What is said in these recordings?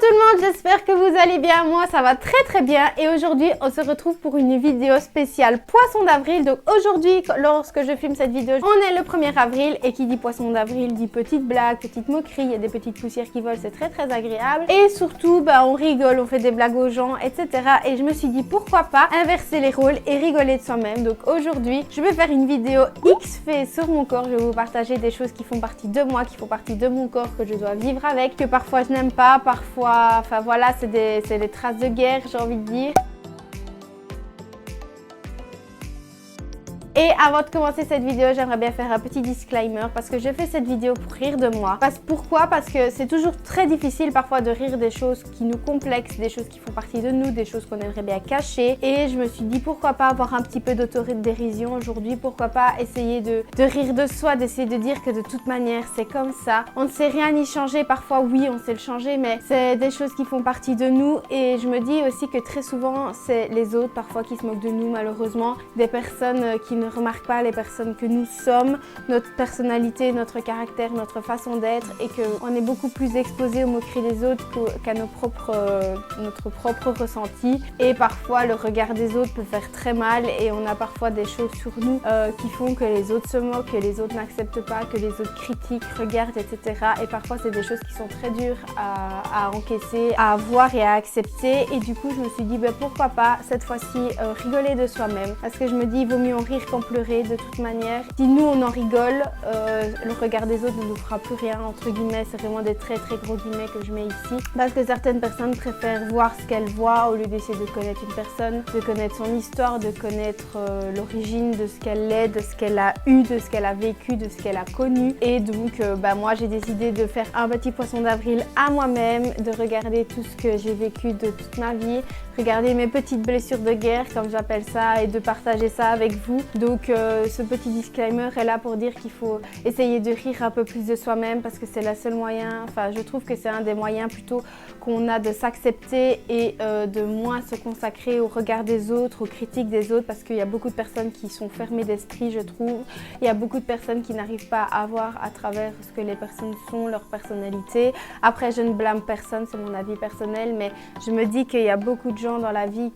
tout le monde, j'espère que vous allez bien. Moi ça va très bien et aujourd'hui on se retrouve pour une vidéo spéciale poisson d'avril. Donc aujourd'hui, lorsque je filme cette vidéo, on est le 1er avril et qui dit poisson d'avril dit petite blague, petite moquerie, il y a des petites poussières qui volent, c'est très agréable et surtout on rigole, on fait des blagues aux gens, etc. Et je me suis dit pourquoi pas inverser les rôles et rigoler de soi-même. Donc aujourd'hui je vais faire une vidéo X fait sur mon corps. Je vais vous partager des choses qui font partie de moi, qui font partie de mon corps, que je dois vivre avec, que parfois je n'aime pas, parfois, enfin voilà, c'est des traces de guerre, j'ai envie de dire. Et avant de commencer cette vidéo, j'aimerais bien faire un petit disclaimer parce que je fais cette vidéo pour rire de moi. Pourquoi? Parce que c'est toujours très difficile parfois de rire des choses qui nous complexent, des choses qui font partie de nous, des choses qu'on aimerait bien cacher. Et je me suis dit pourquoi pas avoir un petit peu d'autodérision aujourd'hui, pourquoi pas essayer de rire de soi, d'essayer de dire que de toute manière c'est comme ça. On ne sait rien y changer, parfois oui on sait le changer, mais c'est des choses qui font partie de nous. Et je me dis aussi que très souvent c'est les autres parfois qui se moquent de nous malheureusement, des personnes qui ne remarquent pas les personnes que nous sommes, notre personnalité, notre caractère, notre façon d'être, et qu'on est beaucoup plus exposé aux moqueries des autres qu'à notre propre ressenti. Et parfois le regard des autres peut faire très mal et on a parfois des choses sur nous qui font que les autres se moquent, que les autres n'acceptent pas, que les autres critiquent, regardent, etc. Et parfois c'est des choses qui sont très dures à encaisser, à voir et à accepter. Et du coup je me suis dit pourquoi pas cette fois-ci rigoler de soi-même, parce que je me dis il vaut mieux en rire qu'en pleurer de toute manière. Si nous on en rigole, le regard des autres ne nous fera plus rien, entre guillemets. C'est vraiment des très gros guillemets que je mets ici, parce que certaines personnes préfèrent voir ce qu'elles voient au lieu d'essayer de connaître une personne, de connaître son histoire, de connaître l'origine de ce qu'elle est, de ce qu'elle a eu, de ce qu'elle a vécu, de ce qu'elle a connu. Et donc moi j'ai décidé de faire un petit poisson d'avril à moi-même, de regarder tout ce que j'ai vécu de toute ma vie, regarder mes petites blessures de guerre comme j'appelle ça, et de partager ça avec vous. Donc ce petit disclaimer est là pour dire qu'il faut essayer de rire un peu plus de soi-même, parce que c'est le seul moyen, enfin je trouve que c'est un des moyens plutôt qu'on a de s'accepter et de moins se consacrer au regard des autres, aux critiques des autres, parce qu'il y a beaucoup de personnes qui sont fermées d'esprit, je trouve. Il y a beaucoup de personnes qui n'arrivent pas à voir à travers ce que les personnes sont, leur personnalité. Après je ne blâme personne, c'est mon avis personnel, mais je me dis qu'il y a beaucoup de gens dans la vie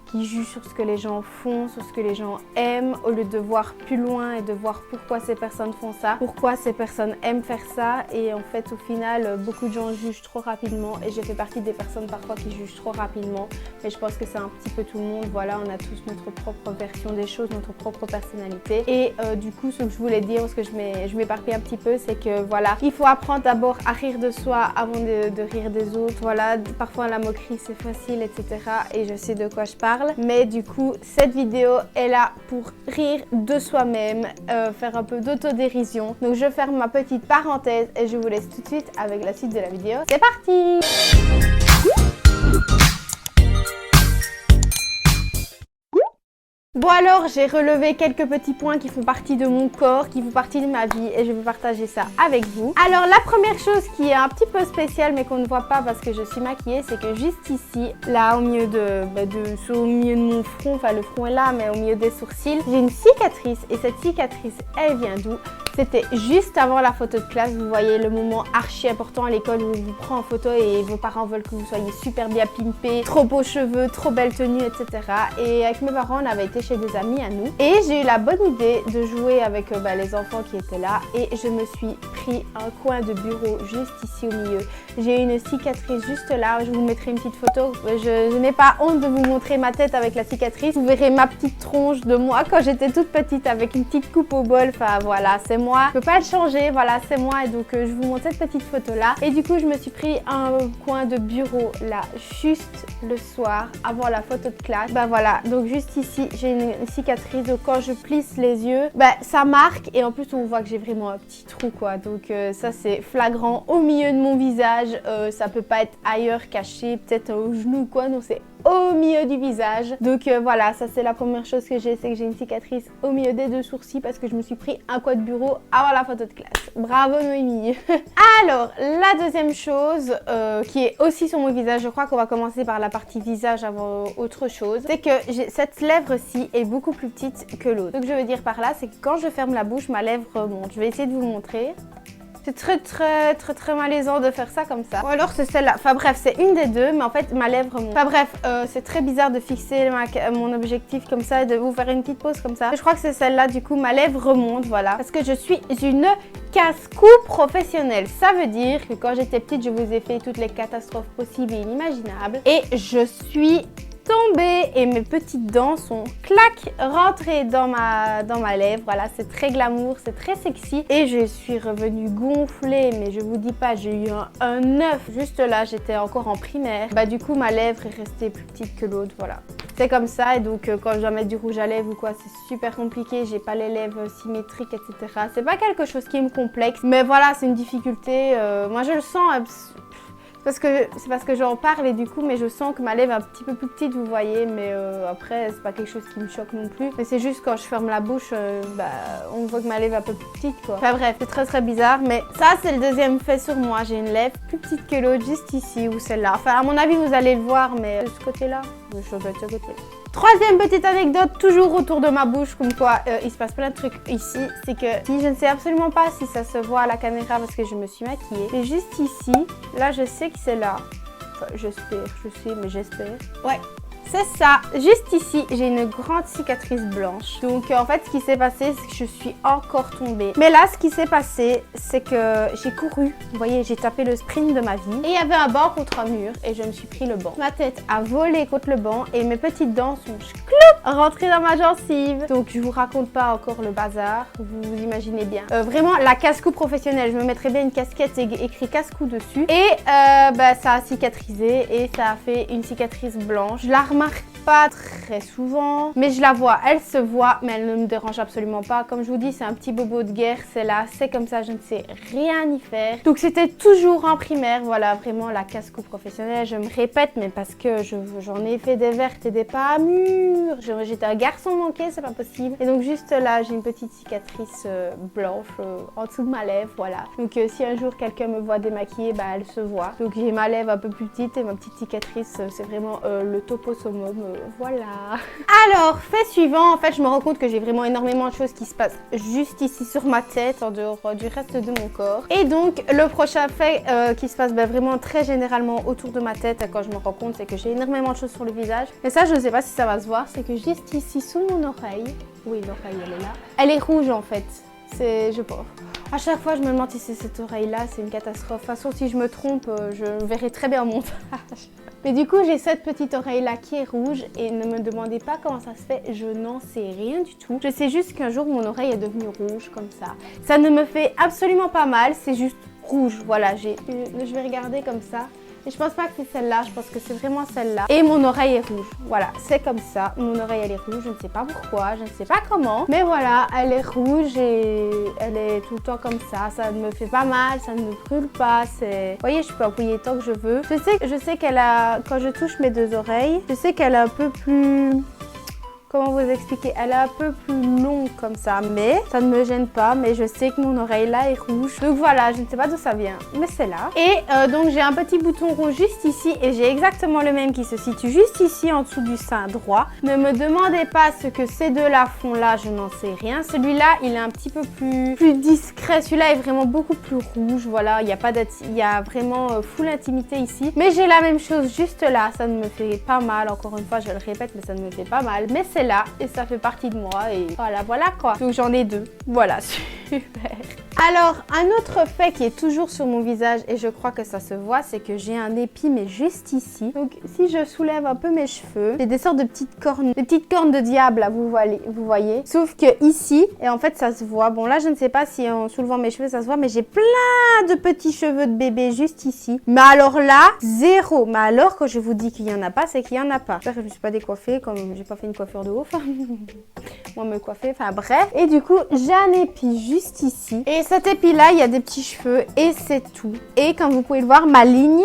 qui jugent sur ce que les gens font, sur ce que les gens aiment, au lieu de voir plus loin et de voir pourquoi ces personnes font ça, pourquoi ces personnes aiment faire ça. Et en fait au final beaucoup de gens jugent trop rapidement, et j'ai fait partie des personnes parfois qui jugent trop rapidement, mais je pense que c'est un petit peu tout le monde. Voilà, on a tous notre propre version des choses, notre propre personnalité. Et du coup ce que je voulais dire, parce que je m'éparpille un petit peu, c'est que voilà, il faut apprendre d'abord à rire de soi avant de rire des autres. Voilà, parfois la moquerie c'est facile, etc. et je sais de quoi je parle, mais du coup cette vidéo est là pour rire de soi-même, faire un peu d'autodérision. Donc je ferme ma petite parenthèse et je vous laisse tout de suite avec la suite de la vidéo. C'est parti! Bon alors, j'ai relevé quelques petits points qui font partie de mon corps, qui font partie de ma vie, et je vais partager ça avec vous. Alors la première chose qui est un petit peu spéciale mais qu'on ne voit pas parce que je suis maquillée, c'est que juste ici, là au milieu au milieu de mon front, enfin le front est là mais au milieu des sourcils, j'ai une cicatrice, et cette cicatrice elle vient d'où? C'était juste avant la photo de classe. Vous voyez le moment archi important à l'école où on vous prend en photo et vos parents veulent que vous soyez super bien pimpés, trop beaux cheveux, trop belle tenue, etc. Et avec mes parents, on avait été chez des amis à nous. Et j'ai eu la bonne idée de jouer avec les enfants qui étaient là. Et je me suis pris un coin de bureau juste ici au milieu. J'ai une cicatrice juste là. Je vous mettrai une petite photo. Je n'ai pas honte de vous montrer ma tête avec la cicatrice. Vous verrez ma petite tronche de moi quand j'étais toute petite avec une petite coupe au bol. Enfin voilà, c'est moi. Je peux pas le changer, voilà, c'est moi. Et donc je vous montre cette petite photo là. Et du coup je me suis pris un coin de bureau là, juste le soir avant la photo de classe. Voilà, donc juste ici j'ai une cicatrice. Donc quand je plisse les yeux, ça marque, et en plus on voit que j'ai vraiment un petit trou quoi. Donc ça c'est flagrant au milieu de mon visage. Ça peut pas être ailleurs, caché, peut-être au genou quoi. Non, c'est au milieu du visage. Donc voilà, ça c'est la première chose que j'ai, c'est que j'ai une cicatrice au milieu des deux sourcils parce que je me suis pris un coin de bureau avant la photo de classe. Bravo Noémie. Alors la deuxième chose qui est aussi sur mon visage, je crois qu'on va commencer par la partie visage avant autre chose, c'est que cette lèvre-ci est beaucoup plus petite que l'autre. Ce que je veux dire par là, c'est que quand je ferme la bouche, ma lèvre monte. Je vais essayer de vous montrer. C'est très malaisant de faire ça comme ça. Ou alors c'est celle-là. Enfin bref, c'est une des deux, mais en fait ma lèvre monte. Enfin bref, c'est très bizarre de fixer mon objectif comme ça et de vous faire une petite pause comme ça. Je crois que c'est celle-là, du coup ma lèvre remonte, voilà. Parce que je suis une casse-cou professionnelle. Ça veut dire que quand j'étais petite, je vous ai fait toutes les catastrophes possibles et inimaginables. Et je suis tombée et mes petites dents sont clac rentrées dans ma lèvre. Voilà, c'est très glamour, c'est très sexy et je suis revenue gonflée, mais je vous dis pas, j'ai eu un œuf. Juste là, j'étais encore en primaire. Bah du coup, ma lèvre est restée plus petite que l'autre, voilà. C'est comme ça et donc quand je dois mettre du rouge à lèvres ou quoi, c'est super compliqué. J'ai pas les lèvres symétriques, etc. C'est pas quelque chose qui me complexe, mais voilà, c'est une difficulté. Moi, je le sens. C'est parce que j'en parle et du coup, mais je sens que ma lèvre est un petit peu plus petite, vous voyez, mais après, c'est pas quelque chose qui me choque non plus. Mais c'est juste quand je ferme la bouche, on voit que ma lèvre est un peu plus petite, quoi. Enfin bref, c'est très bizarre, mais ça, c'est le deuxième fait sur moi. J'ai une lèvre plus petite que l'autre, juste ici ou celle-là. Enfin, à mon avis, vous allez le voir, mais de ce côté-là, je dois être de ce côté. Troisième petite anecdote, toujours autour de ma bouche, comme quoi il se passe plein de trucs ici, c'est que si je ne sais absolument pas si ça se voit à la caméra parce que je me suis maquillée, mais juste ici, là je sais que c'est là, enfin, j'espère, je sais mais j'espère, ouais. C'est ça, juste ici, j'ai une grande cicatrice blanche. Donc en fait, ce qui s'est passé, c'est que je suis encore tombée. Mais là, ce qui s'est passé, c'est que j'ai couru. Vous voyez, j'ai tapé le sprint de ma vie. Et il y avait un banc contre un mur et je me suis pris le banc. Ma tête a volé contre le banc et mes petites dents sont rentrées dans ma gencive. Donc je vous raconte pas encore le bazar, vous imaginez bien. Vraiment, la casse-cou professionnelle, je me mettrais bien une casquette et écrit casse-cou dessus. Et ça a cicatrisé et ça a fait une cicatrice blanche. Je la remarque pas très souvent, mais je la vois, elle se voit, mais elle ne me dérange absolument pas. Comme je vous dis, c'est un petit bobo de guerre, c'est là, c'est comme ça, je ne sais rien y faire. Donc c'était toujours en primaire, voilà, vraiment la casse-cou professionnelle. Je me répète, mais parce que j'en ai fait des vertes et des pas mûres. J'étais un garçon manqué, c'est pas possible. Et donc juste là, j'ai une petite cicatrice blanche en dessous de ma lèvre, voilà. Donc si un jour quelqu'un me voit démaquillée, elle se voit. Donc j'ai ma lèvre un peu plus petite et ma petite cicatrice, c'est vraiment le topo summum, voilà. Alors, fait suivant, en fait, je me rends compte que j'ai vraiment énormément de choses qui se passent juste ici sur ma tête, en dehors du reste de mon corps. Et donc, le prochain fait qui se passe vraiment très généralement autour de ma tête, quand je me rends compte, c'est que j'ai énormément de choses sur le visage. Mais ça, je ne sais pas si ça va se voir, c'est que juste ici, sous mon oreille, oui, l'oreille, elle est là, elle est rouge en fait. Je pense. À chaque fois, je me demande si c'est cette oreille-là, c'est une catastrophe. De toute façon, si je me trompe, je verrai très bien au montage. Mais du coup, j'ai cette petite oreille-là qui est rouge et ne me demandez pas comment ça se fait, je n'en sais rien du tout. Je sais juste qu'un jour, mon oreille est devenue rouge comme ça. Ça ne me fait absolument pas mal, c'est juste rouge. Voilà, je vais regarder comme ça. Et je pense pas que c'est celle-là, je pense que c'est vraiment celle-là. Et mon oreille est rouge. Voilà, c'est comme ça. Mon oreille, elle est rouge. Je ne sais pas pourquoi, je ne sais pas comment. Mais voilà, elle est rouge et elle est tout le temps comme ça. Ça ne me fait pas mal, ça ne me brûle pas. Vous voyez, je peux appuyer tant que je veux. Je sais qu'elle a, quand je touche mes deux oreilles, je sais qu'elle est un peu plus... Comment vous expliquer? Elle est un peu plus longue comme ça, mais ça ne me gêne pas. Mais je sais que mon oreille là est rouge. Donc voilà, je ne sais pas d'où ça vient, mais c'est là. Et donc j'ai un petit bouton rouge juste ici et j'ai exactement le même qui se situe juste ici en dessous du sein droit. Ne me demandez pas ce que ces deux-là font là, je n'en sais rien. Celui-là, il est un petit peu plus discret. Celui-là est vraiment beaucoup plus rouge. Voilà, il y a vraiment full intimité ici. Mais j'ai la même chose juste là. Ça ne me fait pas mal. Encore une fois, je le répète, mais ça ne me fait pas mal. Mais c'est là et ça fait partie de moi et voilà quoi. Donc j'en ai deux. Voilà, super. Alors, un autre fait qui est toujours sur mon visage et je crois que ça se voit, c'est que j'ai un épi mais juste ici. Donc si je soulève un peu mes cheveux, j'ai des sortes de petites cornes de diable là, vous voyez. Sauf que ici, et en fait ça se voit. Bon là je ne sais pas si en soulevant mes cheveux ça se voit, mais j'ai plein de petits cheveux de bébé juste ici. Mais alors là, zéro. Mais alors quand je vous dis qu'il y en a pas, c'est qu'il y en a pas. J'espère que je ne me suis pas décoiffée, comme j'ai pas fait une coiffure de ouf. Moi me coiffer, enfin bref. Et du coup, j'ai un épi juste ici. Et cet épi là, il y a des petits cheveux et c'est tout. Et comme vous pouvez le voir, ma ligne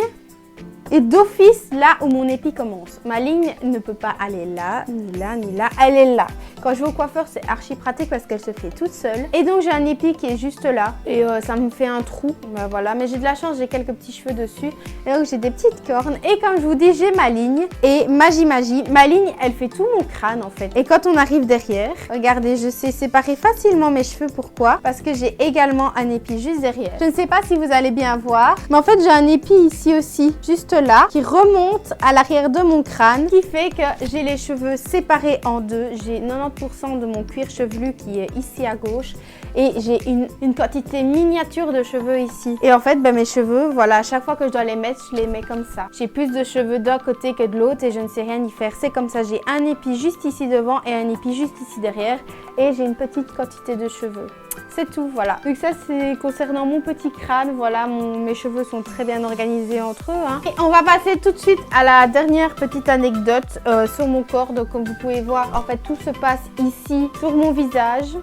est d'office là où mon épi commence. Ma ligne ne peut pas aller là, ni là, ni là. Elle est là. Quand je vais au coiffeur, c'est archi pratique parce qu'elle se fait toute seule. Et donc j'ai un épi qui est juste là et ça me fait un trou. Ben, voilà, mais j'ai de la chance, j'ai quelques petits cheveux dessus. Et donc j'ai des petites cornes. Et comme je vous dis, j'ai ma ligne. Et magie, ma ligne, elle fait tout mon crâne en fait. Et quand on arrive derrière, regardez, je sais séparer facilement mes cheveux. Pourquoi? Parce que j'ai également un épi juste derrière. Je ne sais pas si vous allez bien voir, mais en fait j'ai un épi ici aussi, juste là, qui remonte à l'arrière de mon crâne, qui fait que j'ai les cheveux séparés en deux. J'ai 90% de mon cuir chevelu qui est ici à gauche et j'ai une quantité miniature de cheveux ici. Et en fait, ben, mes cheveux, voilà, à chaque fois que je dois les mettre, je les mets comme ça. J'ai plus de cheveux d'un côté que de l'autre et je ne sais rien y faire. C'est comme ça, j'ai un épi juste ici devant et un épi juste ici derrière et j'ai une petite quantité de cheveux. C'est tout, voilà. Donc ça, c'est concernant mon petit crâne. Voilà, mes cheveux sont très bien organisés entre eux. Hein. Et on va passer tout de suite à la dernière petite anecdote sur mon corps. Donc comme vous pouvez voir, en fait, tout se passe ici, sur mon visage.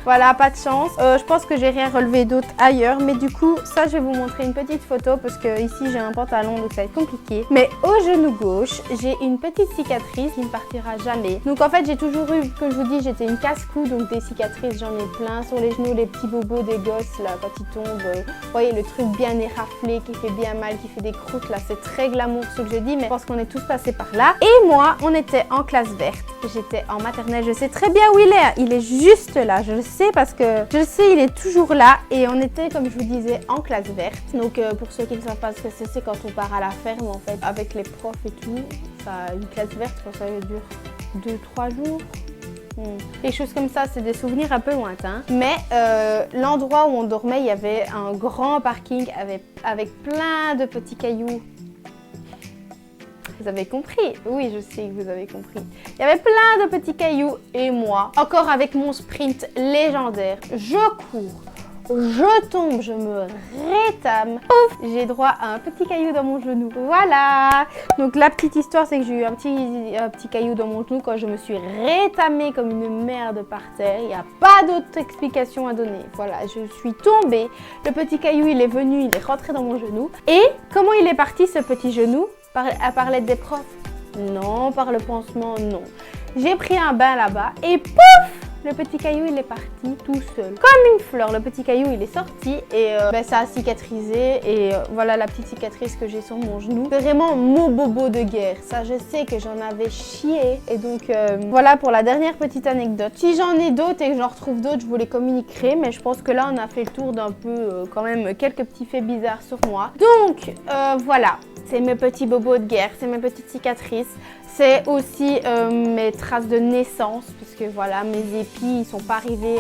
Voilà, pas de chance. Je pense que j'ai rien relevé d'autre ailleurs. Mais du coup, ça, je vais vous montrer une petite photo parce que ici, j'ai un pantalon, donc ça va être compliqué. Mais au genou gauche, j'ai une petite cicatrice qui ne partira jamais. Donc en fait, j'ai toujours eu, comme je vous dis, j'étais une casse-cou. Donc des cicatrices, j'en ai plein sur les genoux, les petits bobos des gosses là, quand ils tombent. Vous voyez, le truc bien éraflé qui fait bien mal, qui fait des croûtes là. C'est très glamour ce que je dis, mais je pense qu'on est tous passés par là. Et moi, on était en classe verte. J'étais en maternelle. Je sais très bien où il est. Il est juste là. Je le sais parce que je le sais, il est toujours là. Et on était, comme je vous disais, en classe verte. Donc, pour ceux qui ne savent pas ce que c'est quand on part à la ferme, en fait, avec les profs et tout. Ça, une classe verte, quand ça dure 2-3 jours. Les choses comme ça, c'est des souvenirs un peu lointains. Mais l'endroit où on dormait, il y avait un grand parking avec plein de petits cailloux. Vous avez compris? Oui, je sais que vous avez compris. Il y avait plein de petits cailloux et moi, encore avec mon sprint légendaire, je cours. Je tombe, je me rétame. Ouf, j'ai droit à un petit caillou dans mon genou. Voilà. Donc la petite histoire, c'est que j'ai eu un petit caillou dans mon genou quand je me suis rétamée comme une merde par terre. Il n'y a pas d'autre explication à donner. Voilà, je suis tombée. Le petit caillou, il est venu, il est rentré dans mon genou. Et comment il est parti ce petit genou? Par l'aide des profs? Non. Par le pansement? Non. J'ai pris un bain là-bas et pouf! Le petit caillou, il est parti tout seul. Comme une fleur, le petit caillou, il est sorti et ça a cicatrisé. Et voilà la petite cicatrice que j'ai sur mon genou. C'est vraiment mon bobo de guerre. Ça, je sais que j'en avais chié. Et donc, voilà pour la dernière petite anecdote. Si j'en ai d'autres et que j'en retrouve d'autres, je vous les communiquerai. Mais je pense que là, on a fait le tour d'un peu, quand même, quelques petits faits bizarres sur moi. Donc, voilà. C'est mes petits bobos de guerre, c'est mes petites cicatrices. C'est aussi mes traces de naissance, parce que voilà, mes épis, ils sont pas arrivés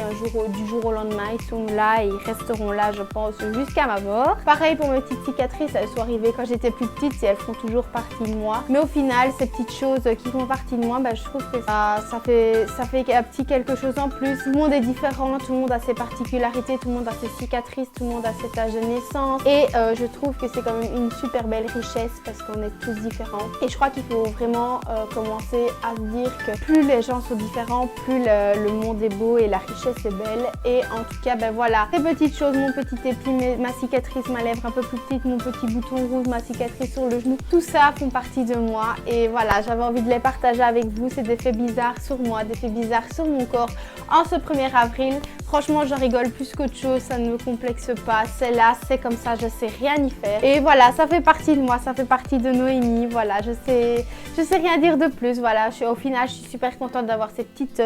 du jour au lendemain. Ils sont là et ils resteront là, je pense, jusqu'à ma mort. Pareil pour mes petites cicatrices, elles sont arrivées quand j'étais plus petite et elles font toujours partie de moi. Mais au final, ces petites choses qui font partie de moi, je trouve que ça fait un petit quelque chose en plus. Tout le monde est différent, tout le monde a ses particularités, tout le monde a ses cicatrices, tout le monde a cet âge de naissance. Et je trouve que c'est quand même une super belle richesse parce qu'on est tous différents. Et je crois qu'il faut vraiment commencer à se dire que plus les gens sont différents, plus le monde est beau et la richesse est belle. Et en tout cas, voilà, ces petites choses, mon petit épi, ma cicatrice, ma lèvre un peu plus petite, mon petit bouton rouge, ma cicatrice sur le genou, tout ça font partie de moi. Et voilà, j'avais envie de les partager avec vous. C'est des faits bizarres sur moi, des faits bizarres sur mon corps en ce 1er avril. Franchement, je rigole plus qu'autre chose, ça ne me complexe pas. C'est là, c'est comme ça, je sais rien y faire. Et voilà, ça fait partie de moi, ça fait partie de Noémie. Voilà, je sais rien dire de plus. Voilà, au final, je suis super contente d'avoir ces petites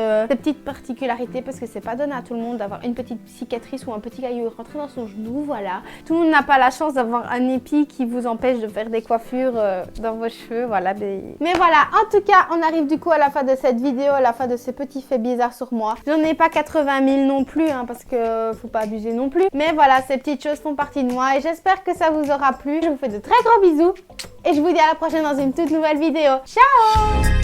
particularités parce que c'est pas donné à tout le monde d'avoir une petite cicatrice ou un petit caillou rentré dans son genou. Voilà, tout le monde n'a pas la chance d'avoir un épi qui vous empêche de faire des coiffures dans vos cheveux. Voilà, mais voilà, en tout cas, on arrive du coup à la fin de cette vidéo, à la fin de ces petits faits bizarres sur moi. J'en ai pas 80 000 non plus, parce que faut pas abuser non plus. Mais voilà, ces petites choses font partie de moi et j'espère que ça vous aura plu. Je vous fais de très gros bisous et je vous dis à la prochaine dans une toute nouvelle vidéo. Ciao!